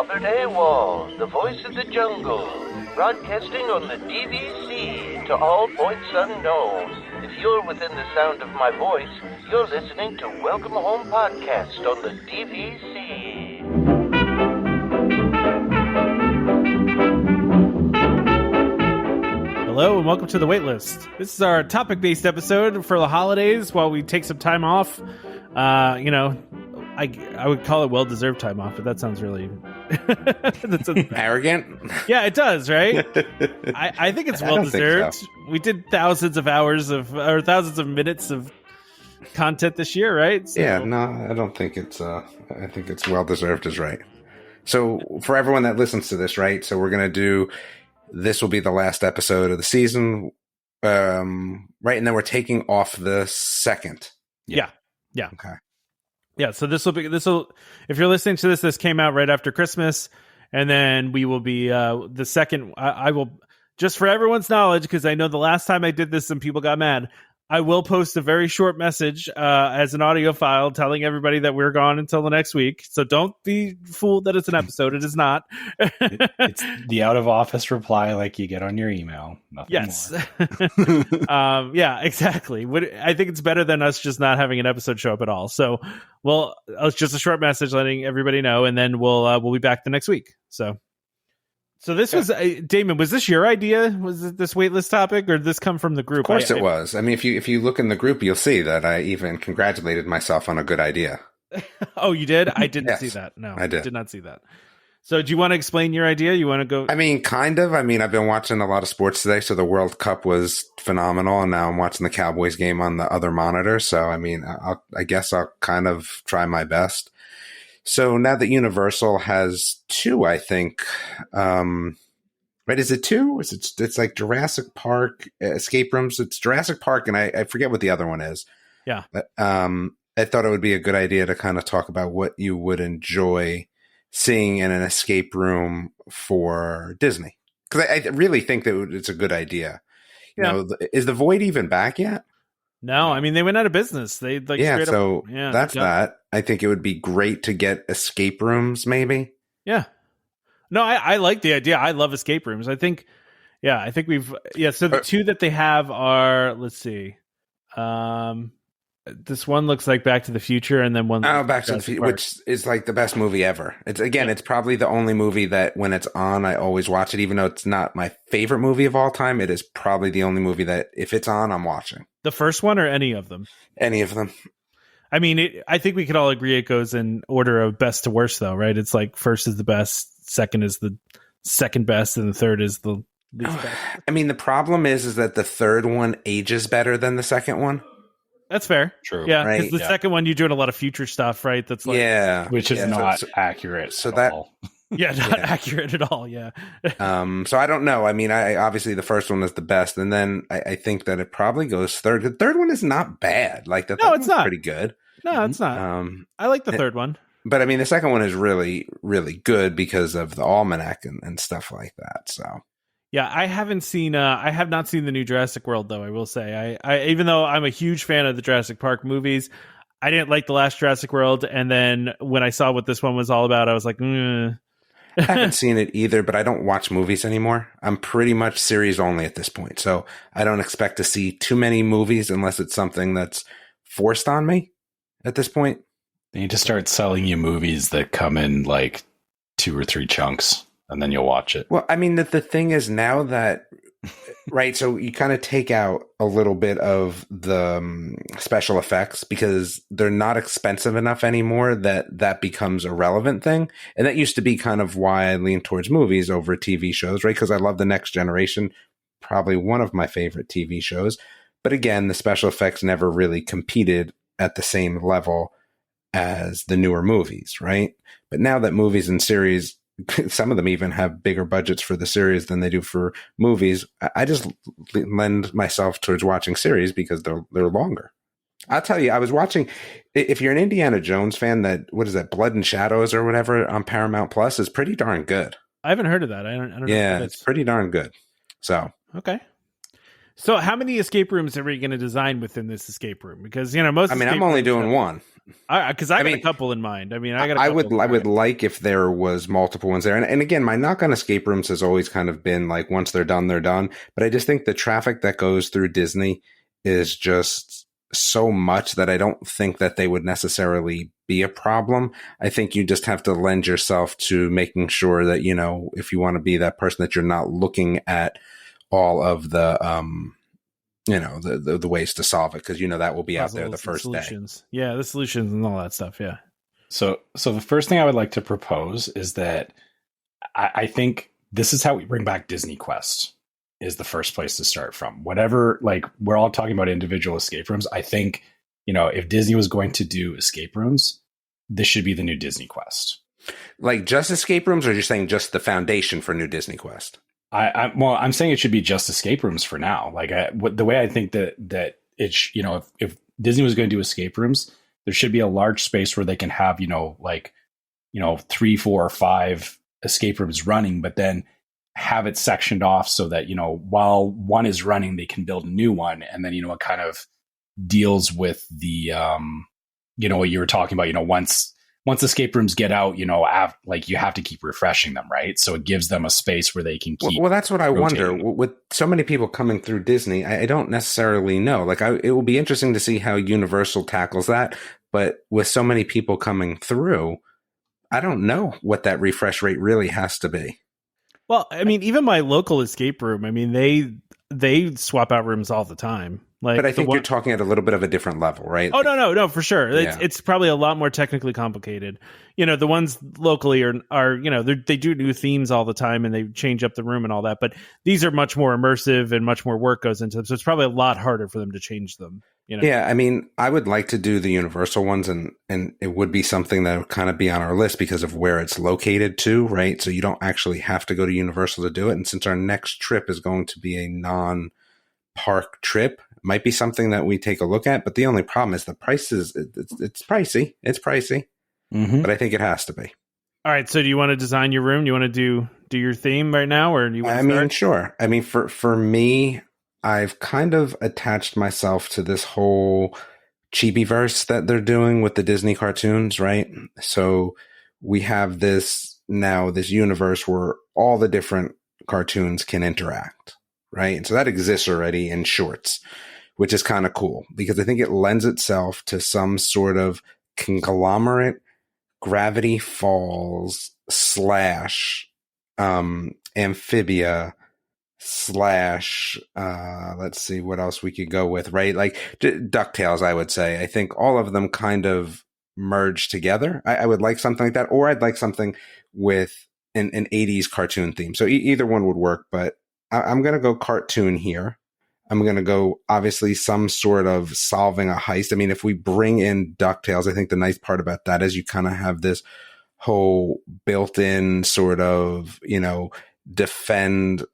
Albert A. Wall, the voice of the jungle, broadcasting on the DVC to all points unknown. If you're within the sound of my voice, you're listening to Welcome Home Podcast on the DVC. Hello and welcome to the Waitlist. This is our topic-based episode for the holidays while we take some time off. I would call it well-deserved time off, but that sounds really that's arrogant. Yeah, it does, right? I think it's well-deserved. So. We did thousands of minutes of content this year, right? So. Yeah, no, I don't think it's. I think it's well-deserved is right. So for everyone that listens to this, right? So we're gonna do. This will be the last episode of the season, right? And then we're taking off the second. Yeah. Okay. Yeah, so this will. If you're listening to this came out right after Christmas, and then we will be the second. I will, just for everyone's knowledge, because I know the last time I did this, some people got mad. I will post a very short message as an audio file telling everybody that we're gone until the next week. So don't be fooled that it's an episode. It is not. It's the out of office reply like you get on your email. Nothing yes. more. Yeah, exactly. I think it's better than us just not having an episode show up at all. So, it's just a short message letting everybody know, and then we'll be back the next week. So this was Damon. Was this your idea? Was it this waitlist topic, or did this come from the group? Of course, it was. I mean, if you look in the group, you'll see that I even congratulated myself on a good idea. Oh, you did? I didn't Yes, see that. No, I did not see that. So, do you want to explain your idea? You want to go? I mean, kind of. I mean, I've been watching a lot of sports today, so the World Cup was phenomenal, and now I'm watching the Cowboys game on the other monitor. So, I mean, I guess I'll kind of try my best. So now that Universal has two, I think. Right, is it two? It's like Jurassic Park escape rooms. It's Jurassic Park, and I forget what the other one is. Yeah. But, I thought it would be a good idea to kind of talk about what you would enjoy seeing in an escape room for Disney, because I really think that it's a good idea. You know, is the Void even back yet? No, I mean they went out of business. They that's that. I think it would be great to get escape rooms, maybe. Yeah. No, I like the idea. I love escape rooms. I think we've. So the two that they have are, let's see. This one looks like Back to the Future, and then one. Oh, Back to the Future, which is like the best movie ever. It's probably the only movie that when it's on, I always watch it, even though it's not my favorite movie of all time. It is probably the only movie that if it's on, I'm watching. The first one or any of them? Any of them. I mean, I think we could all agree it goes in order of best to worst, though, right? It's like first is the best. Second is the second best, and the third is the least best. I mean, the problem is that the third one ages better than the second one. That's fair. True. Yeah, because the second one you're doing a lot of future stuff, right? That's like which is not accurate. So that all. Not accurate at all. Yeah. So I don't know. I mean, I obviously the first one is the best, and then I think that it probably goes third. The third one is not bad. Like the third it's not pretty good. No, it's not. I like the third one. But I mean, the second one is really, really good because of the almanac and stuff like that. So, yeah, I have not seen the new Jurassic World, though. I will say, I even though I'm a huge fan of the Jurassic Park movies, I didn't like the last Jurassic World. And then when I saw what this one was all about, I was like, I haven't seen it either, but I don't watch movies anymore. I'm pretty much series only at this point. So I don't expect to see too many movies unless it's something that's forced on me at this point. They need to start selling you movies that come in like 2 or 3 chunks, and then you'll watch it. Well, I mean, the thing is now that, right, so you kind of take out a little bit of the special effects because they're not expensive enough anymore that becomes a relevant thing. And that used to be kind of why I lean towards movies over TV shows, right? Because I love The Next Generation, probably one of my favorite TV shows. But again, the special effects never really competed at the same level as the newer movies, right? But now that movies and series, some of them even have bigger budgets for the series than they do for movies, I just lend myself towards watching series because they're longer. I'll tell you, I was watching, if you're an Indiana Jones fan, what is that, Blood and Shadows or whatever on Paramount Plus is pretty darn good. I haven't heard of that. I don't know. Yeah, it's pretty darn good. So. Okay. So how many escape rooms are we going to design within this escape room? Because, most... I'm only doing one. Because I got a couple in mind. I mean, I got. I would like if there was multiple ones there. And again, my knock on escape rooms has always kind of been like, once they're done, they're done. But I just think the traffic that goes through Disney is just so much that I don't think that they would necessarily be a problem. I think you just have to lend yourself to making sure that, you know, if you want to be that person, that you're not looking at all of the, you know, the ways to solve it, because, you know, that will be out there the first solutions. day. Yeah, the solutions and all that stuff. Yeah. So the first thing I would like to propose is that I think this is how we bring back Disney Quest, is the first place to start from. Whatever, like, we're all talking about individual escape rooms. I think, you know, if Disney was going to do escape rooms, this should be the new Disney Quest. Like just escape rooms, or you're saying just the foundation for new Disney Quest? I'm saying it should be just escape rooms for now. Like, the way I think that it's, you know, if Disney was going to do escape rooms, there should be a large space where they can have, you know, like, you know, 3, 4, or 5 escape rooms running, but then have it sectioned off so that, you know, while one is running, they can build a new one. And then, you know, it kind of deals with the, you know, what you were talking about, you know, once escape rooms get out, you know, like, you have to keep refreshing them, right? So it gives them a space where they can keep. Well, that's what I rotating. wonder. With so many people coming through Disney, I don't necessarily know. Like, it will be interesting to see how Universal tackles that. But with so many people coming through, I don't know what that refresh rate really has to be. Well, I mean, even my local escape room, I mean, they swap out rooms all the time. Like, but I think you're talking at a little bit of a different level, right? Oh, no, for sure. Yeah. It's probably a lot more technically complicated. You know, the ones locally are you know, they do new themes all the time and they change up the room and all that. But these are much more immersive and much more work goes into them. So it's probably a lot harder for them to change them. You know? Yeah, I mean, I would like to do the Universal ones, and it would be something that would kind of be on our list because of where it's located too, right? So you don't actually have to go to Universal to do it. And since our next trip is going to be a non-park trip, it might be something that we take a look at. But the only problem is the prices. It's pricey. It's pricey, but I think it has to be. All right. So do you want to design your room? Do you want to do your theme right now, or do you want to I mean, sure. I mean, for me, I've kind of attached myself to this whole Chibi-verse that they're doing with the Disney cartoons, right? So we have this universe where all the different cartoons can interact, right? And so that exists already in shorts, which is kind of cool because I think it lends itself to some sort of conglomerate Gravity Falls / Amphibia / let's see what else we could go with, right? Like DuckTales, I would say. I think all of them kind of merge together. I would like something like that, or I'd like something with an 80s cartoon theme. So either one would work, but I'm going to go cartoon here. I'm going to go, obviously, some sort of solving a heist. I mean, if we bring in DuckTales, I think the nice part about that is you kind of have this whole built-in sort of, you know, defend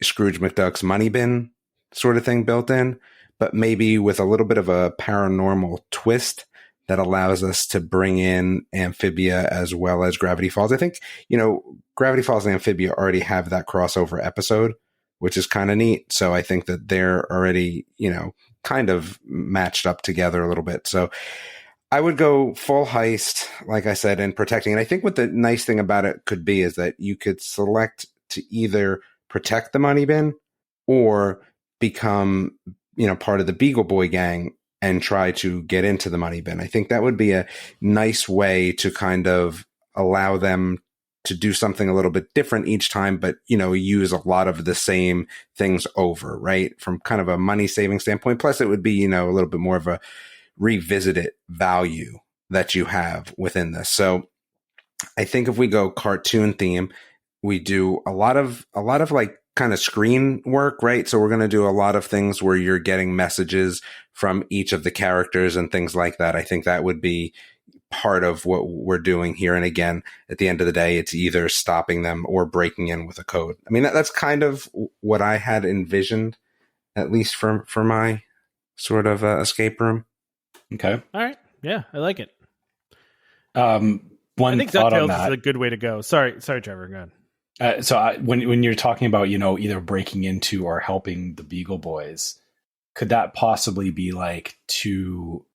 Scrooge McDuck's money bin sort of thing built in, but maybe with a little bit of a paranormal twist that allows us to bring in Amphibia as well as Gravity Falls. I think, you know, Gravity Falls and Amphibia already have that crossover episode, which is kind of neat. So I think that they're already, you know, kind of matched up together a little bit. So I would go full heist, like I said, and protecting. And I think what the nice thing about it could be is that you could select to either protect the money bin or become, you know, part of the Beagle Boy gang and try to get into the money bin. I think that would be a nice way to kind of allow them to do something a little bit different each time, but, you know, use a lot of the same things over, right? From kind of a money saving standpoint. Plus it would be, you know, a little bit more of a revisited value that you have within this. So I think if we go cartoon theme, we do a lot of like kind of screen work, right? So we're going to do a lot of things where you're getting messages from each of the characters and things like that. I think that would be part of what we're doing here. And again, at the end of the day, it's either stopping them or breaking in with a code. I mean, that's kind of what I had envisioned, at least for my sort of escape room. Okay. All right. Yeah, I like it. One I think thought on DuckTales that. is a good way to go. Sorry, Trevor. Go ahead. When you're talking about, you know, either breaking into or helping the Beagle Boys, could that possibly be like two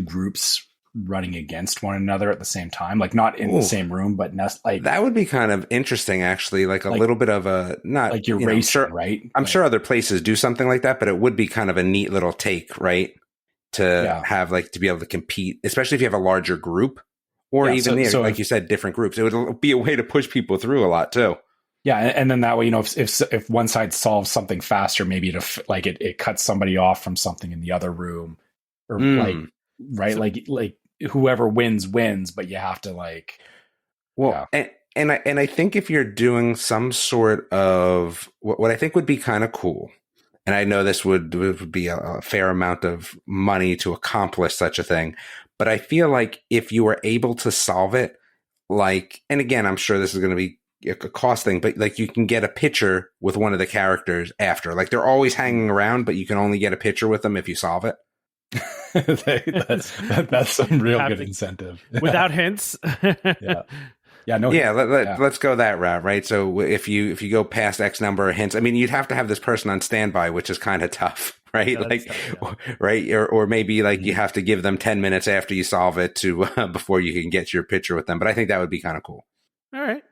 groups running against one another at the same time, like not in the same room, but like that would be kind of interesting, actually. Like a little bit of a not like you're racing, sure, right? I'm sure other places do something like that, but it would be kind of a neat little take, right? To have like to be able to compete, especially if you have a larger group, or even so like you said, different groups. It would be a way to push people through a lot too. Yeah, and then that way, if one side solves something faster, maybe it cuts somebody off from something in the other room, or like whoever wins, but you have to and I think if you're doing some sort of what I think would be kind of cool, and I know this would be a fair amount of money to accomplish such a thing, but I feel like if you were able to solve it, like, and again, I'm sure this is going to be a cost thing, but like you can get a picture with one of the characters after, like they're always hanging around, but you can only get a picture with them if you solve it. that's some real good incentive without hints. Let's go that route, right? So if you go past X number of hints, I mean, you'd have to have this person on standby, which is kind of tough, right? Right, or maybe like you have to give them 10 minutes after you solve it to before you can get your picture with them. But I think that would be kind of cool. All right.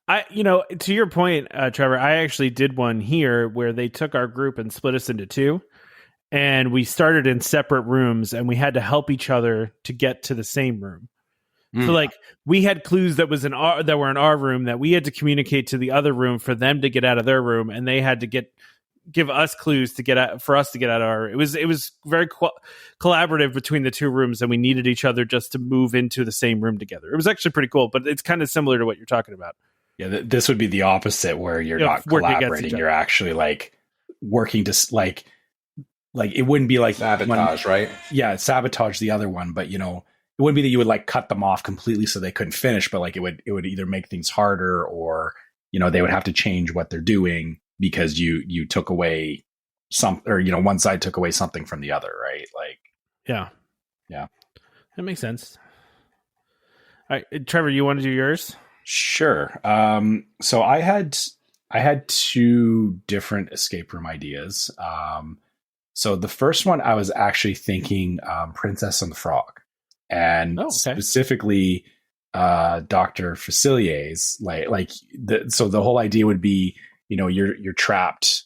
To your point, Trevor, I actually did one here where they took our group and split us into two, and we started in separate rooms, and we had to help each other to get to the same room. So like we had clues that were in our room that we had to communicate to the other room for them to get out of their room, and they had to give us clues to get out for us to get out of our. It was very collaborative between the two rooms, and we needed each other just to move into the same room together. It was actually pretty cool, but it's kind of similar to what you're talking about. Yeah, this would be the opposite, where you're not collaborating; you're actually like working to like it wouldn't be like sabotage, right? Yeah, sabotage the other one, but it wouldn't be that you would like cut them off completely so they couldn't finish, but like it would either make things harder, or they would have to change what they're doing because you took away one side took away something from the other, right? Like yeah, that makes sense. All right, Trevor, you want to do yours? Sure. So I had two different escape room ideas. So the first one I was actually thinking Princess and the Frog. And specifically Dr. Facilier's so the whole idea would be, you're trapped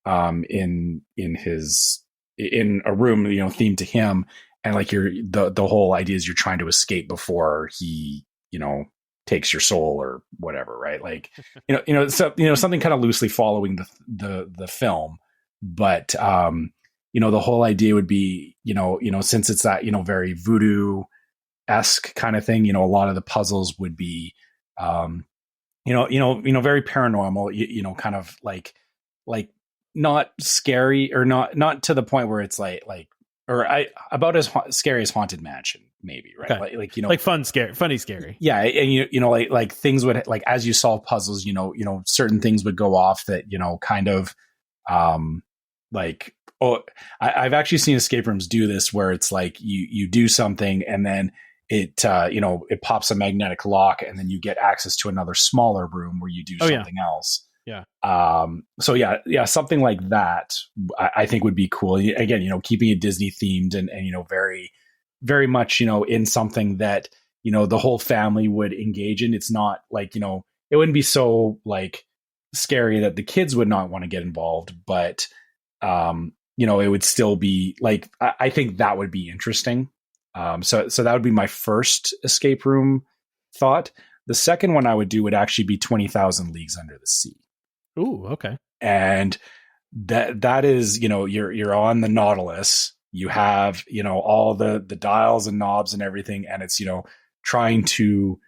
in a room, themed to him, and like the whole idea is you're trying to escape before he, takes your soul or whatever, right? Like, something kind of loosely following the film, but the whole idea would be, since it's that, very voodoo-esque kind of thing, a lot of the puzzles would be, very paranormal, kind of like not scary, or not to the point where it's about as scary as Haunted Mansion, maybe, right? Okay. Like funny, scary. Yeah, and like things would, like, as you solve puzzles, certain things would go off that kind of I've actually seen escape rooms do this, where it's like you do something and then it it pops a magnetic lock, and then you get access to another smaller room where you do something else. Yeah. So something like that I think would be cool. Again, keeping it Disney themed and very, very much, in something that, the whole family would engage in. It's not like, it wouldn't be so like scary that the kids would not want to get involved, but, it would still be like, I think that would be interesting. So that would be my first escape room thought. The second one I would do would actually be 20,000 Leagues Under the Sea. Ooh, okay. And that is, you're on the Nautilus. You have, all the dials and knobs and everything, and it's, trying to,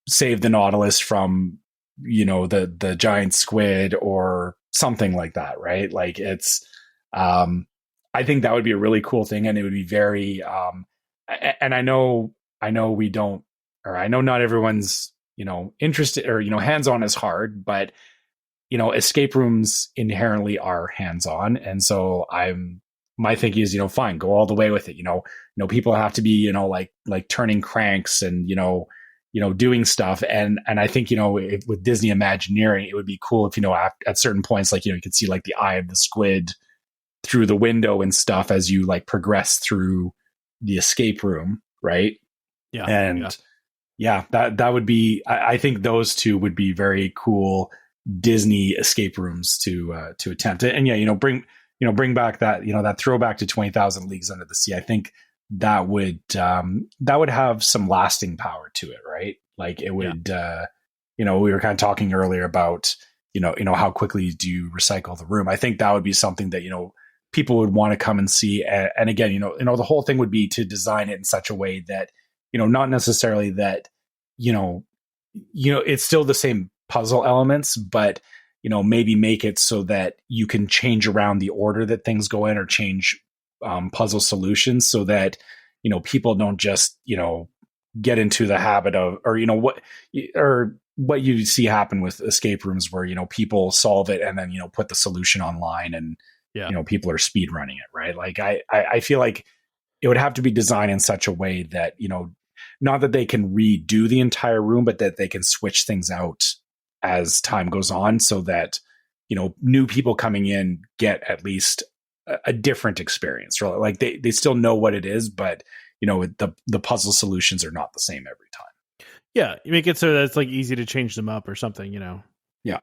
save the Nautilus from, the giant squid or something like that, right? Like it's, I think that would be a really cool thing, and it would be very, and I know we don't, or I know not everyone's, interested or, hands-on is hard, but, escape rooms inherently are hands-on. And so my thinking is, fine, go all the way with it. People have to be, like turning cranks and, doing stuff. And I think, with Disney Imagineering, it would be cool if, at certain points, like, you could see like the eye of the squid through the window and stuff as you like progress through the escape room, right? Yeah. And that would be, I think those two would be very cool Disney escape rooms to attempt it. And bring back that, that throwback to 20,000 Leagues Under the Sea. I think that would have some lasting power to it, right? Like it would, we were kind of talking earlier about, how quickly do you recycle the room? I think that would be something that, people would want to come and see. And again, the whole thing would be to design it in such a way that, not necessarily that, it's still the same puzzle elements, but, maybe make it so that you can change around the order that things go in or change puzzle solutions so that, people don't just, get into the habit of, or what you see happen with escape rooms where, people solve it and then, put the solution online and, people are speed running it, right? Like I feel like it would have to be designed in such a way that, not that they can redo the entire room, but that they can switch things out as time goes on so that, new people coming in get at least a different experience. Right? Like they still know what it is, but, the puzzle solutions are not the same every time. Yeah. You make it so that it's like easy to change them up or something, Yeah.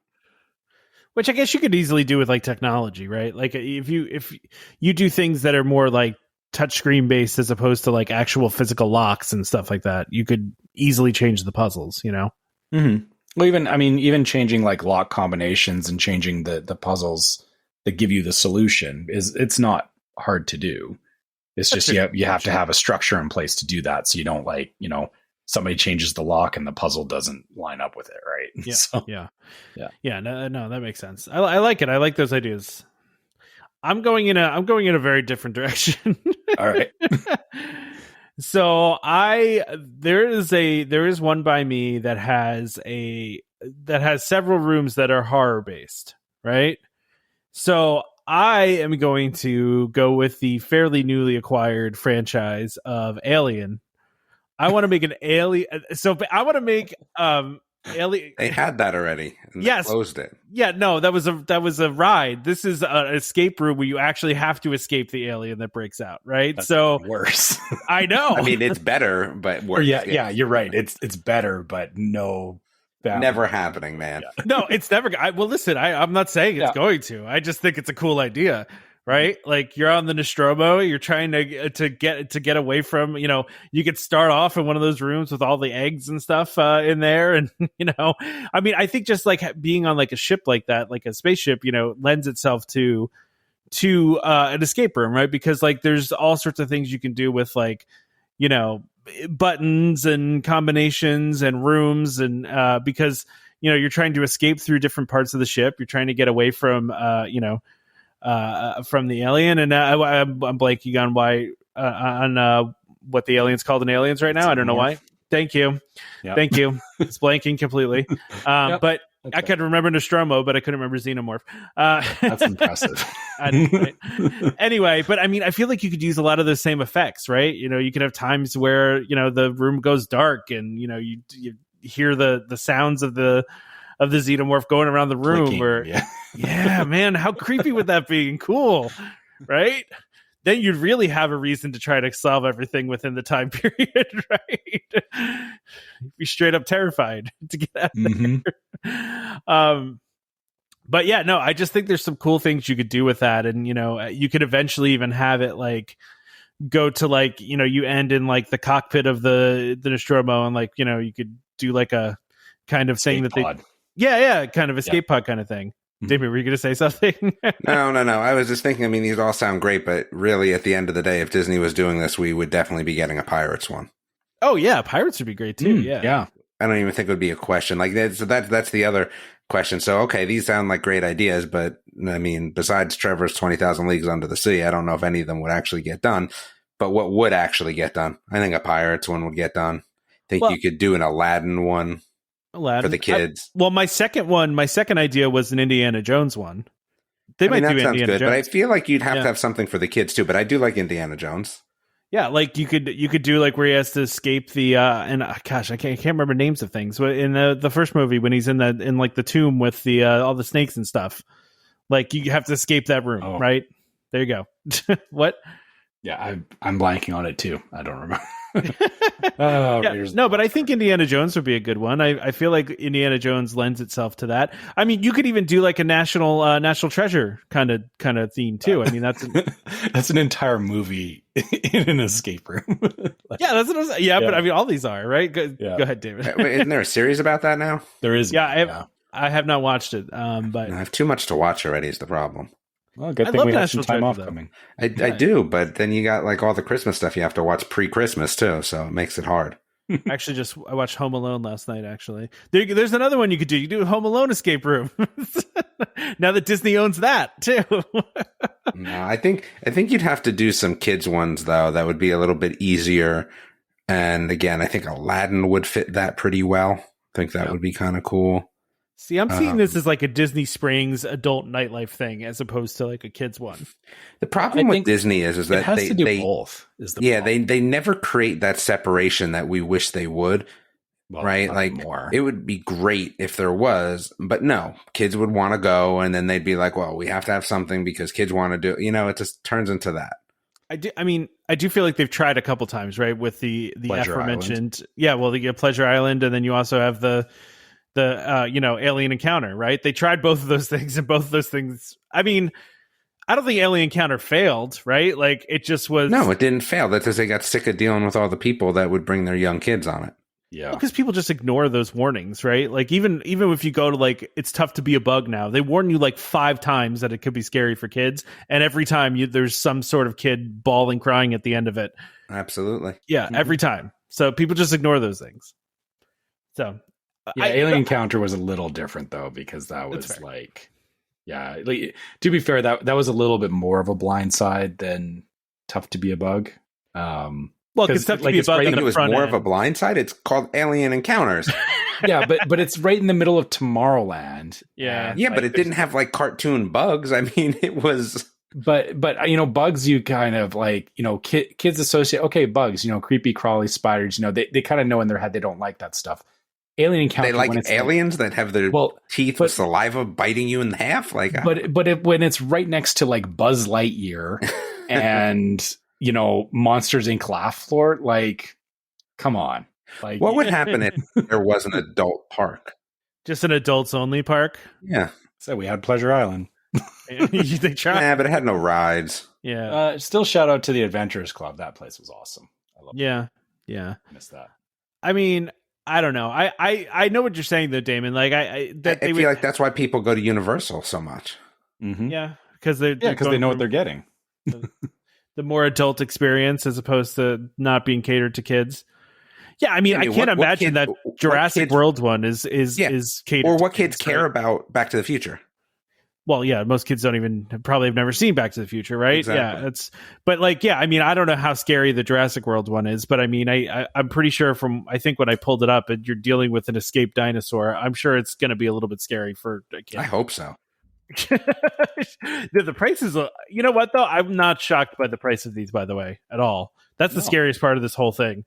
Which I guess you could easily do with like technology, right? Like if you do things that are more like touchscreen based as opposed to like actual physical locks and stuff like that, you could easily change the puzzles, Mm-hmm. Well, even changing like lock combinations and changing the puzzles that give you the solution it's not hard to do. It's just you have to have a structure in place to do that. So you don't like, somebody changes the lock and the puzzle doesn't line up with it, right? Yeah. So, Yeah. No, that makes sense. I like it. I like those ideas. I'm going in a very different direction. All right. So there is one by me that has several rooms that are horror based, right? So I am going to go with the fairly newly acquired franchise of Alien. I want to make an Alien. So I want to make Alien. They had that already. And Yes. They closed it. Yeah, no, that was a ride. This is an escape room where you actually have to escape the alien that breaks out, right? That's so worse. I know. I mean, it's better, but worse. Yeah, you're right. It's better, but no. Never happening, man. Yeah. No, it's never. Well, listen, I'm not saying it's going to. I just think it's a cool idea, right? Like you're on the Nostromo, you're trying to get away from. You could start off in one of those rooms with all the eggs and stuff in there, and I mean, I think just like being on like a ship like that, like a spaceship, lends itself to an escape room, right? Because like there's all sorts of things you can do with like buttons and combinations and rooms and because you're trying to escape through different parts of the ship, you're trying to get away from from the alien, and I'm blanking on why on what the alien's called in Aliens right now. I don't know why. Thank you. Thank you. It's blanking completely. But I could remember Nostromo, but I couldn't remember Xenomorph. That's impressive. Anyway, but I mean, I feel like you could use a lot of the same effects, right? You could have times where the room goes dark, and you hear the sounds of the Xenomorph going around the room. Clicking, yeah, man, how creepy would that be? And cool, right? Then you'd really have a reason to try to solve everything within the time period, right? You'd be straight up terrified to get out there. But yeah, no, I just think there's some cool things you could do with that. And, you could eventually even have it like go to like, you end in like the cockpit of the Nostromo, and like, you could do like a kind of thing that pod. Kind of escape pod kind of thing. Damien, were you going to say something? No. I was just thinking, I mean, these all sound great, but really at the end of the day, if Disney was doing this, we would definitely be getting a Pirates one. Oh yeah. Pirates would be great too. Yeah. I don't even think it would be a question. Like that's the other question. So, okay, these sound like great ideas, but I mean, besides Trevor's 20,000 Leagues Under the Sea, I don't know if any of them would actually get done, but what would actually get done? I think a Pirates one would get done. I think you could do an Aladdin one. For the kids. My second idea was an Indiana Jones one. They might do Indiana Jones, but I feel like you'd have to have something for the kids too. But I do like Indiana Jones. Yeah, like you could do like where he has to escape the and gosh, I can't remember names of things. But in the first movie, when he's in like the tomb with the all the snakes and stuff, like you have to escape that room, right? There you go. What? Yeah, I'm blanking on it too. I don't remember. No, but I think Indiana Jones would be a good one. I feel like Indiana Jones lends itself to that. I mean, you could even do like a national treasure kind of theme too. I mean, that's an entire movie in an escape room. Yeah, that's what I was, yeah, but I mean, all these are right. Go ahead, David. Wait, isn't there a series about that now? There is. Yeah, I have not watched it. But I have too much to watch already. Is the problem? Well, good thing we have some time off coming. I do, but then you got like all the Christmas stuff you have to watch pre-Christmas too, so it makes it hard. Actually, I watched Home Alone last night. Actually, there's another one you could do. You do a Home Alone escape room. Now that Disney owns that too. No, I think you'd have to do some kids ones though. That would be a little bit easier. And again, I think Aladdin would fit that pretty well. I think that would be kind of cool. See, I'm seeing this as like a Disney Springs adult nightlife thing as opposed to like a kids one. The problem with Disney is that it has to do both. They never create that separation that we wish they would. Well, right? Like it would be great if there was, but no, kids would want to go and then they'd be like, well, we have to have something because kids want to do, it just turns into that. I do feel like they've tried a couple times, right? With the aforementioned, the Pleasure Island, and then you also have the Alien Encounter, right? They tried both of those things, and both of those things, I mean, I don't think Alien Encounter failed, right? Like it just was. No, it didn't fail. That's because they got sick of dealing with all the people that would bring their young kids on it. Yeah, because people just ignore those warnings, right? Like even if you go to like, it's tough to be a bug now. They warn you like 5 times that it could be scary for kids, and every time there's some sort of kid bawling, crying at the end of it. Absolutely, yeah, every time. So people just ignore those things. So Alien Encounter was a little different though, because that was like, to be fair, that was a little bit more of a blind side than Tough to Be a Bug. Well, because Tough to Be a Bug it was more of a blind side. It's called Alien Encounters. Yeah, but it's right in the middle of Tomorrowland. Yeah, but it didn't have like cartoon bugs. I mean, it was. But bugs, you kind of like, kids associate, bugs, creepy crawly spiders, they kind of know in their head they don't like that stuff. Alien Encounter, they like aliens that have their teeth with saliva biting you in half, like. When it's right next to like Buzz Lightyear and Monsters Inc. Laugh Floor, like, come on, like, what would happen if there was an adult park? Just an adults only park? Yeah, so we had Pleasure Island. They tried. Yeah, but it had no rides. Yeah. Still, shout out to the Adventurers Club. That place was awesome. I love it. Yeah. I missed that. I mean, I don't know. I know what you're saying though, Damon. Like I feel like that's why people go to Universal so much. Mm-hmm. Yeah, because they know what they're getting. The more adult experience as opposed to not being catered to kids. Yeah, I mean, I can't imagine that Jurassic World one is catered. Or what kids care about Back to the Future. Well, yeah, most kids probably have never seen Back to the Future, right? Exactly. Yeah, I mean, I don't know how scary the Jurassic World one is, but I mean, I'm pretty sure I think when I pulled it up, and you're dealing with an escaped dinosaur, I'm sure it's going to be a little bit scary for a kid. I hope so. The prices, you know what though? I'm not shocked by the price of these, by the way, at all. That's the scariest part of this whole thing.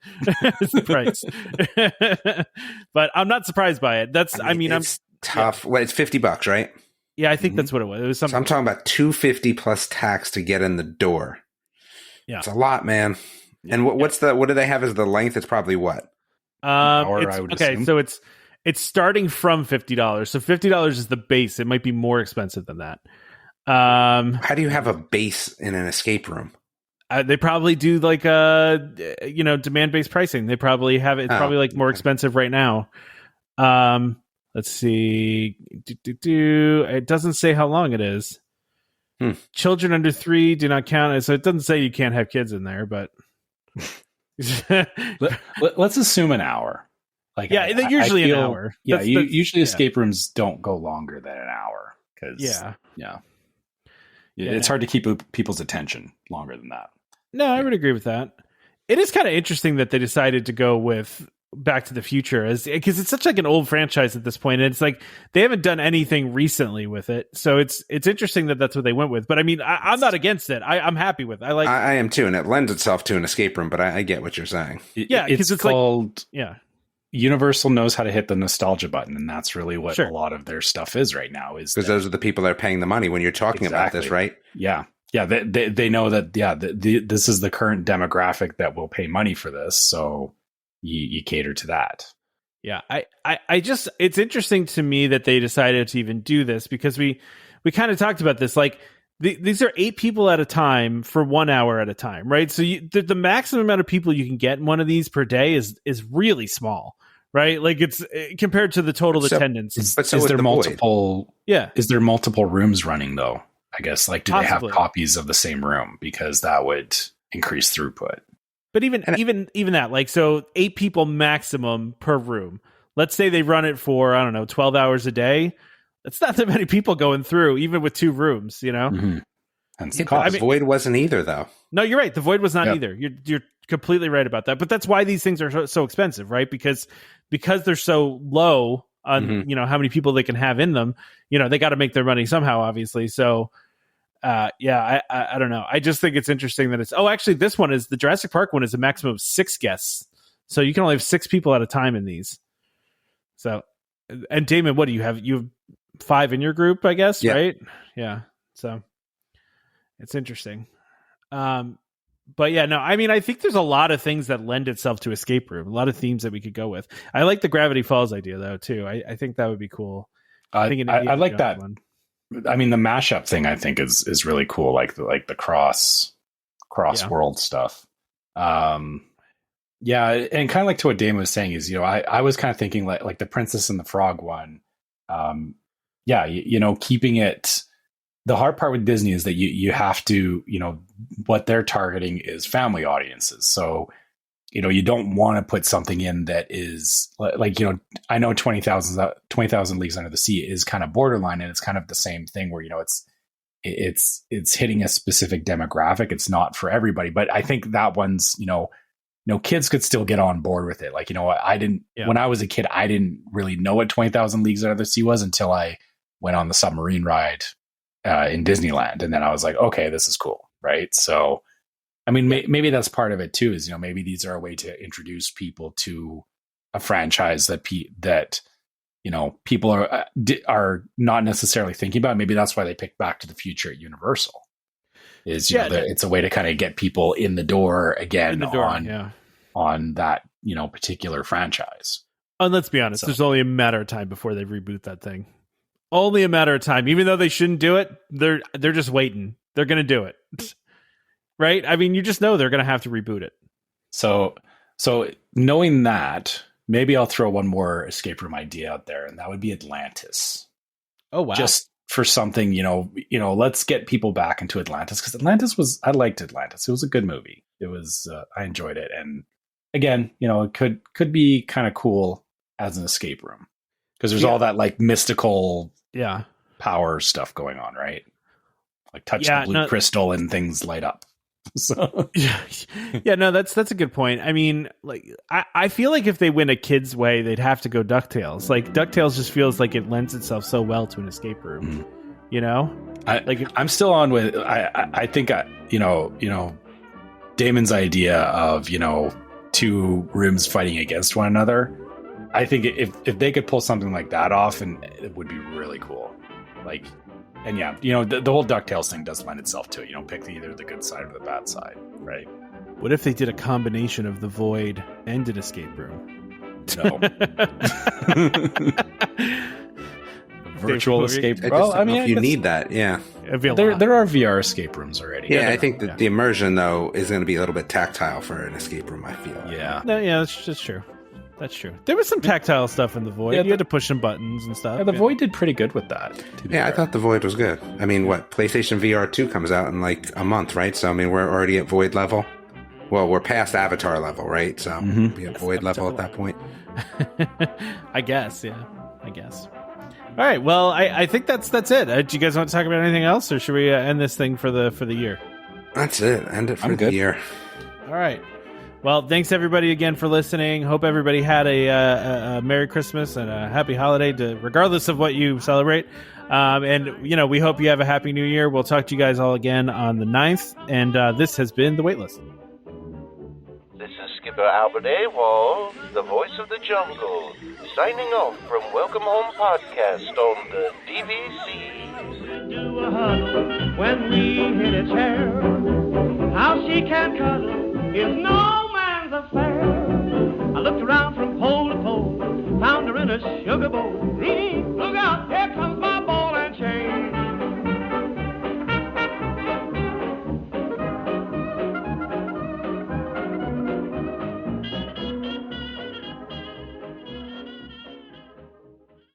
Is the price. But I'm not surprised by it. It's tough. Well, it's $50, right? Yeah, I think that's what it was. It was something. So I'm talking about $250 plus tax to get in the door. Yeah, it's a lot, man. And what do they have as the length? It's probably what? Okay, so it's starting from $50. So $50 is the base. It might be more expensive than that. How do you have a base in an escape room? They probably do like demand-based pricing. They probably have it. It's probably like more expensive right now. Let's see. It doesn't say how long it is. Children under 3 do not count. So it doesn't say you can't have kids in there, but let's assume an hour. Like, usually an hour. Yeah, usually escape rooms don't go longer than an hour because it's hard to keep people's attention longer than that. No, I would agree with that. It is kind of interesting that they decided to go with Back to the Future because it's such like an old franchise at this point, and it's like they haven't done anything recently with it. So it's interesting that that's what they went with. But I mean, I'm not against it. I'm happy with it. I am too, and it lends itself to an escape room. But I get what you're saying. Because it's called Universal knows how to hit the nostalgia button, and that's really what a lot of their stuff is right now. Is because those are the people that are paying the money when you're talking about this, right? Yeah. Yeah, they know that. Yeah, this is the current demographic that will pay money for this, so you cater to that. Yeah, I just, it's interesting to me that they decided to even do this, because we kind of talked about this. Like, these are 8 people at a time for 1 hour at a time, right? So the maximum amount of people you can get in one of these per day is really small, right? Like, it's compared to the total attendance. Is there multiple? Void. Yeah. Is there multiple rooms running though? I guess, like, do Possibly. they have copies of the same room, because that would increase throughput? But even that, like, so 8 people maximum per room. Let's say they run it for, I don't know, 12 hours a day. That's not that many people going through, even with 2 rooms, you know? Mm-hmm. And Void wasn't either, though. No, you're right. The Void was not either. You're completely right about that. But that's why these things are so expensive, right? Because they're so low on, you know, how many people they can have in them. You know, they got to make their money somehow, obviously. So, I don't know. I just think it's interesting that it's, actually, this one is, the Jurassic Park one is a maximum of 6 guests. So you can only have 6 people at a time in these. So, and Damon, what do you have? You have 5 in your group, I guess, right? Yeah. So it's interesting. But yeah, no, I mean, I think there's a lot of things that lend itself to escape room, a lot of themes that we could go with. I like the Gravity Falls idea though, too. I think that would be cool. I like that one. I mean, the mashup thing I think is really cool, like the cross world stuff. Yeah, and kind of like to what Damon was saying is, you know, I was kind of thinking like the Princess and the Frog one. You know, keeping it. The hard part with Disney is that you have to, you know, what they're targeting is family audiences. So, you know, you don't want to put something in that is like, you know, I know 20,000 Leagues Under the Sea is kind of borderline, and it's kind of the same thing where, you know, it's hitting a specific demographic. It's not for everybody, but I think that one's, you know, kids could still get on board with it. Like, you know, when I was a kid, I didn't really know what 20,000 Leagues Under the Sea was until I went on the submarine ride in Disneyland. And then I was like, okay, this is cool. Right. So, I mean, maybe that's part of it too, is, you know, maybe these are a way to introduce people to a franchise that, you know, people are not necessarily thinking about. Maybe that's why they picked Back to the Future at Universal. Is, you know, it's a way to kind of get people in the door again on that, you know, particular franchise. And let's be honest, there's only a matter of time before they reboot that thing. Only a matter of time. Even though they shouldn't do it, they're just waiting. They're going to do it. Right? I mean, you just know they're going to have to reboot it. So knowing that, maybe I'll throw one more escape room idea out there, and that would be Atlantis. Oh, wow. Just for something, you know, let's get people back into Atlantis, because I liked Atlantis. It was a good movie. It was, I enjoyed it. And again, you know, it could be kind of cool as an escape room, because there's all that like mystical power stuff going on, right? Like touch the blue crystal and things light up. So that's a good point. I mean, like I feel like if they went a kid's way, they'd have to go DuckTales. Like DuckTales just feels like it lends itself so well to an escape room. You know, I'm still on with. I think you know, Damon's idea of, you know, 2 rooms fighting against one another. I think if they could pull something like that off, and it would be really cool. Like. And yeah, you know, the whole DuckTales thing does lend itself to it. You know, pick either the good side or the bad side, right? What if they did a combination of the Void and an escape room? No. Virtual escape room. Well, I mean, you need that, yeah. There are VR escape rooms already. Yeah, I think that the immersion, though, is going to be a little bit tactile for an escape room, I feel. Yeah. No, yeah, that's just true. That's true. There was some tactile stuff in the Void. You had to push some buttons and stuff. Yeah, the Void did pretty good with that. Yeah, I thought the Void was good. I mean, PlayStation VR 2 comes out in like a month, right? So, I mean, we're already at Void level. Well, we're past Avatar level, right? So, we have Void level at that point. I guess, yeah. I guess. All right, well, I think that's it. Do you guys want to talk about anything else, or should we end this thing for the year? That's it. End it for the year. All right. Well, thanks everybody again for listening. Hope everybody had a Merry Christmas and a Happy Holiday, regardless of what you celebrate. And, you know, we hope you have a Happy New Year. We'll talk to you guys all again on the 9th. And this has been The Waitlist. This is Skipper Albert Awol, the voice of the jungle, signing off from Welcome Home Podcast on the DVC. a huddle when we hit a chair. How she can cuddle is no